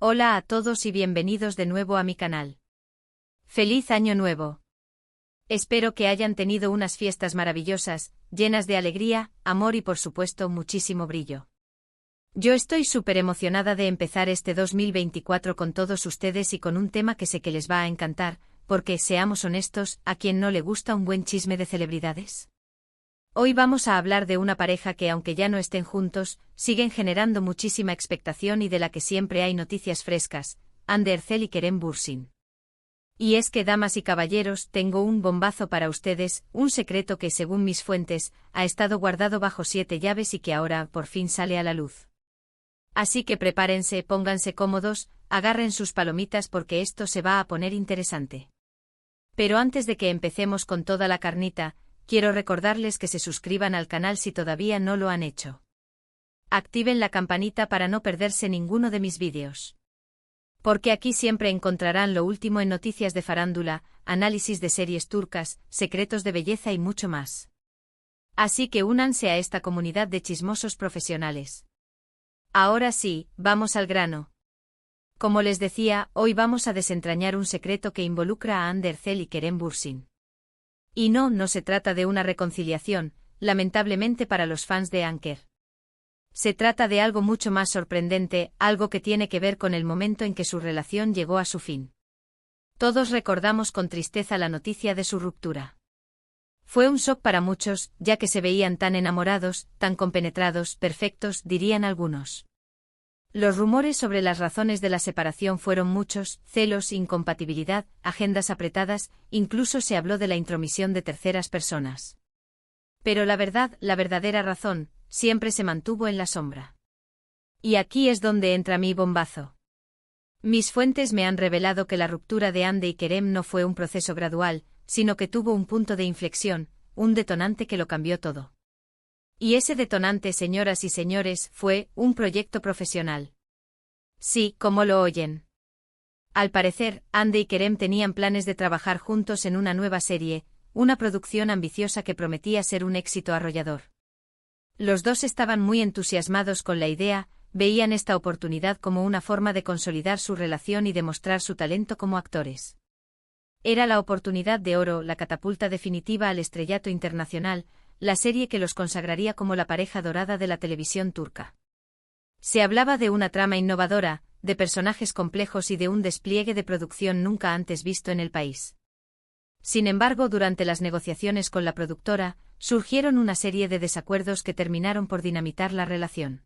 Hola a todos y bienvenidos de nuevo a mi canal. ¡Feliz Año Nuevo! Espero que hayan tenido unas fiestas maravillosas, llenas de alegría, amor y por supuesto muchísimo brillo. Yo estoy súper emocionada de empezar este 2024 con todos ustedes y con un tema que sé que les va a encantar, porque, seamos honestos, ¿a quién no le gusta un buen chisme de celebridades? Hoy vamos a hablar de una pareja que, aunque ya no estén juntos, siguen generando muchísima expectación y de la que siempre hay noticias frescas: Hande Erçel y Kerem Bürsin. Y es que, damas y caballeros, tengo un bombazo para ustedes, un secreto que, según mis fuentes, ha estado guardado bajo 7 llaves y que ahora, por fin, sale a la luz. Así que prepárense, pónganse cómodos, agarren sus palomitas porque esto se va a poner interesante. Pero antes de que empecemos con toda la carnita, quiero recordarles que se suscriban al canal si todavía no lo han hecho. Activen la campanita para no perderse ninguno de mis vídeos. Porque aquí siempre encontrarán lo último en noticias de farándula, análisis de series turcas, secretos de belleza y mucho más. Así que únanse a esta comunidad de chismosos profesionales. Ahora sí, vamos al grano. Como les decía, hoy vamos a desentrañar un secreto que involucra a Hande Erçel y Kerem Bürsin. Y no se trata de una reconciliación, lamentablemente para los fans de Anker. Se trata de algo mucho más sorprendente, algo que tiene que ver con el momento en que su relación llegó a su fin. Todos recordamos con tristeza la noticia de su ruptura. Fue un shock para muchos, ya que se veían tan enamorados, tan compenetrados, perfectos, dirían algunos. Los rumores sobre las razones de la separación fueron muchos: celos, incompatibilidad, agendas apretadas, incluso se habló de la intromisión de terceras personas. Pero la verdad, la verdadera razón, siempre se mantuvo en la sombra. Y aquí es donde entra mi bombazo. Mis fuentes me han revelado que la ruptura de Hande y Kerem no fue un proceso gradual, sino que tuvo un punto de inflexión, un detonante que lo cambió todo. Y ese detonante, señoras y señores, fue un proyecto profesional. Sí, como lo oyen. Al parecer, Hande y Kerem tenían planes de trabajar juntos en una nueva serie, una producción ambiciosa que prometía ser un éxito arrollador. Los dos estaban muy entusiasmados con la idea, veían esta oportunidad como una forma de consolidar su relación y demostrar su talento como actores. Era la oportunidad de oro, la catapulta definitiva al estrellato internacional, la serie que los consagraría como la pareja dorada de la televisión turca. Se hablaba de una trama innovadora, de personajes complejos y de un despliegue de producción nunca antes visto en el país. Sin embargo, durante las negociaciones con la productora, surgieron una serie de desacuerdos que terminaron por dinamitar la relación.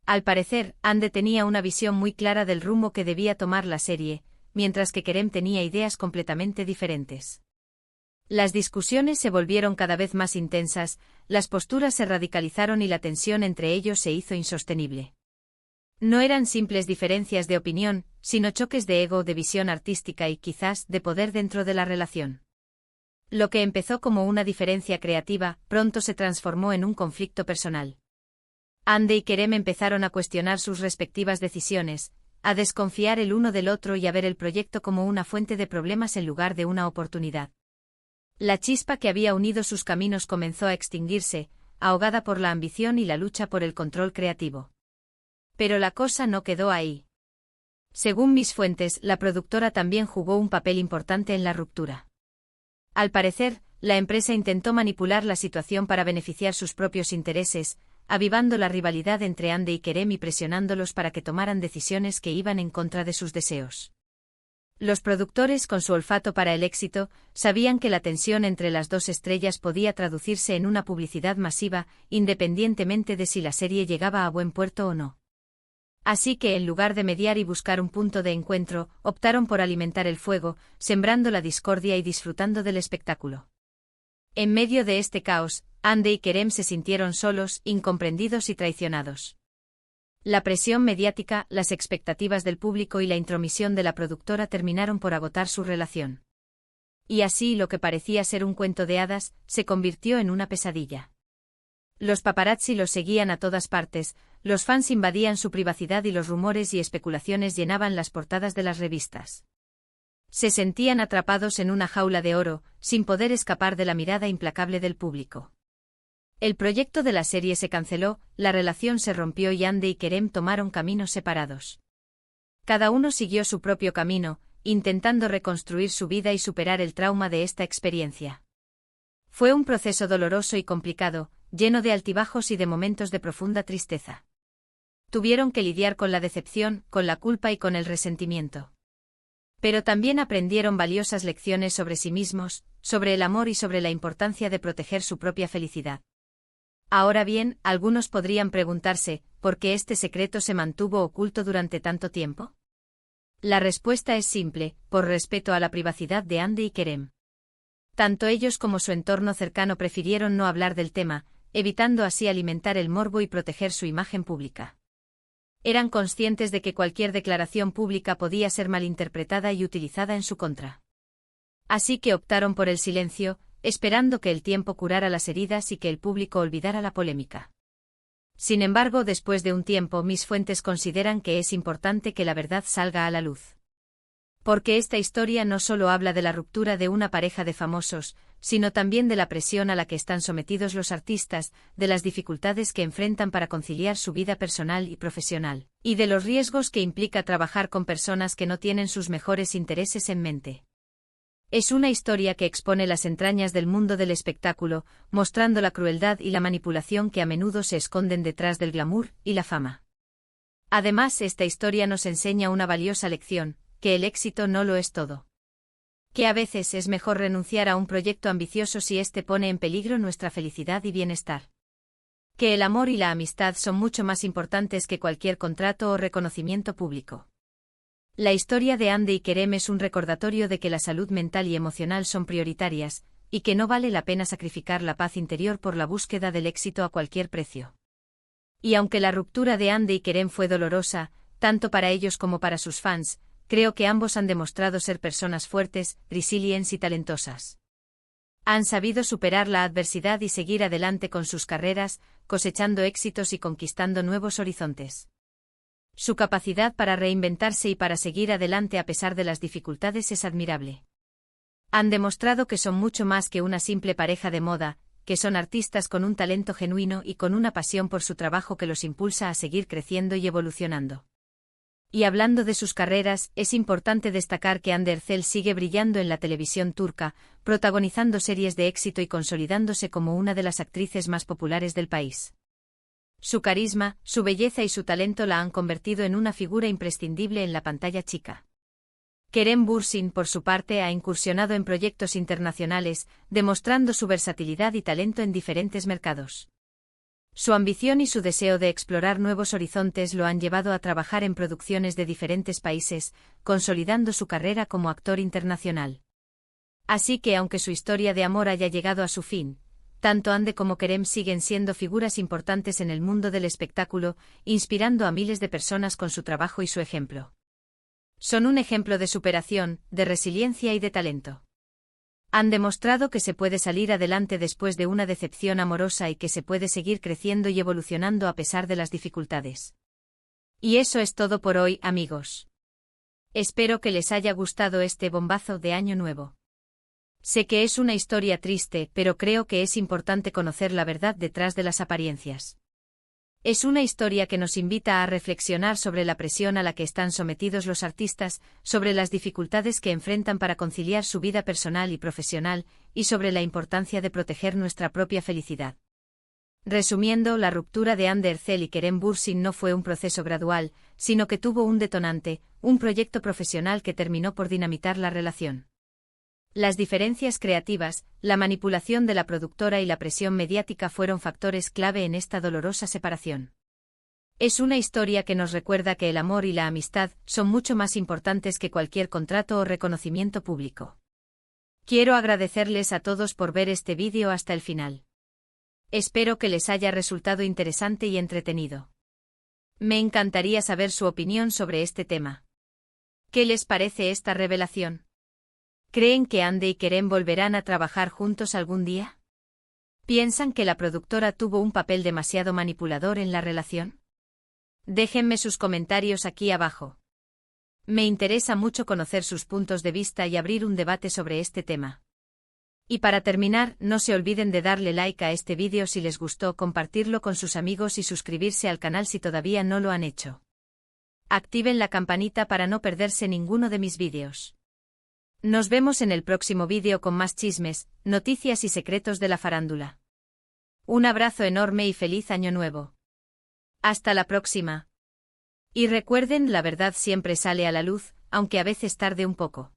Al parecer, Hande tenía una visión muy clara del rumbo que debía tomar la serie, mientras que Kerem tenía ideas completamente diferentes. Las discusiones se volvieron cada vez más intensas, las posturas se radicalizaron y la tensión entre ellos se hizo insostenible. No eran simples diferencias de opinión, sino choques de ego, de visión artística y quizás de poder dentro de la relación. Lo que empezó como una diferencia creativa, pronto se transformó en un conflicto personal. Hande y Kerem empezaron a cuestionar sus respectivas decisiones, a desconfiar el uno del otro y a ver el proyecto como una fuente de problemas en lugar de una oportunidad. La chispa que había unido sus caminos comenzó a extinguirse, ahogada por la ambición y la lucha por el control creativo. Pero la cosa no quedó ahí. Según mis fuentes, la productora también jugó un papel importante en la ruptura. Al parecer, la empresa intentó manipular la situación para beneficiar sus propios intereses, avivando la rivalidad entre Hande y Kerem y presionándolos para que tomaran decisiones que iban en contra de sus deseos. Los productores, con su olfato para el éxito, sabían que la tensión entre las dos estrellas podía traducirse en una publicidad masiva, independientemente de si la serie llegaba a buen puerto o no. Así que, en lugar de mediar y buscar un punto de encuentro, optaron por alimentar el fuego, sembrando la discordia y disfrutando del espectáculo. En medio de este caos, Hande y Kerem se sintieron solos, incomprendidos y traicionados. La presión mediática, las expectativas del público y la intromisión de la productora terminaron por agotar su relación. Y así, lo que parecía ser un cuento de hadas, se convirtió en una pesadilla. Los paparazzi los seguían a todas partes, los fans invadían su privacidad y los rumores y especulaciones llenaban las portadas de las revistas. Se sentían atrapados en una jaula de oro, sin poder escapar de la mirada implacable del público. El proyecto de la serie se canceló, la relación se rompió y Hande y Kerem tomaron caminos separados. Cada uno siguió su propio camino, intentando reconstruir su vida y superar el trauma de esta experiencia. Fue un proceso doloroso y complicado, lleno de altibajos y de momentos de profunda tristeza. Tuvieron que lidiar con la decepción, con la culpa y con el resentimiento. Pero también aprendieron valiosas lecciones sobre sí mismos, sobre el amor y sobre la importancia de proteger su propia felicidad. Ahora bien, algunos podrían preguntarse, ¿por qué este secreto se mantuvo oculto durante tanto tiempo? La respuesta es simple, por respeto a la privacidad de Andy y Kerem. Tanto ellos como su entorno cercano prefirieron no hablar del tema, evitando así alimentar el morbo y proteger su imagen pública. Eran conscientes de que cualquier declaración pública podía ser malinterpretada y utilizada en su contra. Así que optaron por el silencio, esperando que el tiempo curara las heridas y que el público olvidara la polémica. Sin embargo, después de un tiempo, mis fuentes consideran que es importante que la verdad salga a la luz. Porque esta historia no solo habla de la ruptura de una pareja de famosos, sino también de la presión a la que están sometidos los artistas, de las dificultades que enfrentan para conciliar su vida personal y profesional, y de los riesgos que implica trabajar con personas que no tienen sus mejores intereses en mente. Es una historia que expone las entrañas del mundo del espectáculo, mostrando la crueldad y la manipulación que a menudo se esconden detrás del glamour y la fama. Además, esta historia nos enseña una valiosa lección, que el éxito no lo es todo. Que a veces es mejor renunciar a un proyecto ambicioso si éste pone en peligro nuestra felicidad y bienestar. Que el amor y la amistad son mucho más importantes que cualquier contrato o reconocimiento público. La historia de Andy y Kerem es un recordatorio de que la salud mental y emocional son prioritarias, y que no vale la pena sacrificar la paz interior por la búsqueda del éxito a cualquier precio. Y aunque la ruptura de Andy y Kerem fue dolorosa, tanto para ellos como para sus fans, creo que ambos han demostrado ser personas fuertes, resilientes y talentosas. Han sabido superar la adversidad y seguir adelante con sus carreras, cosechando éxitos y conquistando nuevos horizontes. Su capacidad para reinventarse y para seguir adelante a pesar de las dificultades es admirable. Han demostrado que son mucho más que una simple pareja de moda, que son artistas con un talento genuino y con una pasión por su trabajo que los impulsa a seguir creciendo y evolucionando. Y hablando de sus carreras, es importante destacar que Hande Erçel sigue brillando en la televisión turca, protagonizando series de éxito y consolidándose como una de las actrices más populares del país. Su carisma, su belleza y su talento la han convertido en una figura imprescindible en la pantalla chica. Kerem Bürsin, por su parte, ha incursionado en proyectos internacionales, demostrando su versatilidad y talento en diferentes mercados. Su ambición y su deseo de explorar nuevos horizontes lo han llevado a trabajar en producciones de diferentes países, consolidando su carrera como actor internacional. Así que aunque su historia de amor haya llegado a su fin, tanto Hande como Kerem siguen siendo figuras importantes en el mundo del espectáculo, inspirando a miles de personas con su trabajo y su ejemplo. Son un ejemplo de superación, de resiliencia y de talento. Han demostrado que se puede salir adelante después de una decepción amorosa y que se puede seguir creciendo y evolucionando a pesar de las dificultades. Y eso es todo por hoy, amigos. Espero que les haya gustado este bombazo de Año Nuevo. Sé que es una historia triste, pero creo que es importante conocer la verdad detrás de las apariencias. Es una historia que nos invita a reflexionar sobre la presión a la que están sometidos los artistas, sobre las dificultades que enfrentan para conciliar su vida personal y profesional, y sobre la importancia de proteger nuestra propia felicidad. Resumiendo, la ruptura de Hande Erçel y Kerem Bürsin no fue un proceso gradual, sino que tuvo un detonante, un proyecto profesional que terminó por dinamitar la relación. Las diferencias creativas, la manipulación de la productora y la presión mediática fueron factores clave en esta dolorosa separación. Es una historia que nos recuerda que el amor y la amistad son mucho más importantes que cualquier contrato o reconocimiento público. Quiero agradecerles a todos por ver este vídeo hasta el final. Espero que les haya resultado interesante y entretenido. Me encantaría saber su opinión sobre este tema. ¿Qué les parece esta revelación? ¿Creen que Hande y Kerem volverán a trabajar juntos algún día? ¿Piensan que la productora tuvo un papel demasiado manipulador en la relación? Déjenme sus comentarios aquí abajo. Me interesa mucho conocer sus puntos de vista y abrir un debate sobre este tema. Y para terminar, no se olviden de darle like a este vídeo si les gustó, compartirlo con sus amigos y suscribirse al canal si todavía no lo han hecho. Activen la campanita para no perderse ninguno de mis vídeos. Nos vemos en el próximo vídeo con más chismes, noticias y secretos de la farándula. Un abrazo enorme y feliz año nuevo. Hasta la próxima. Y recuerden, la verdad siempre sale a la luz, aunque a veces tarde un poco.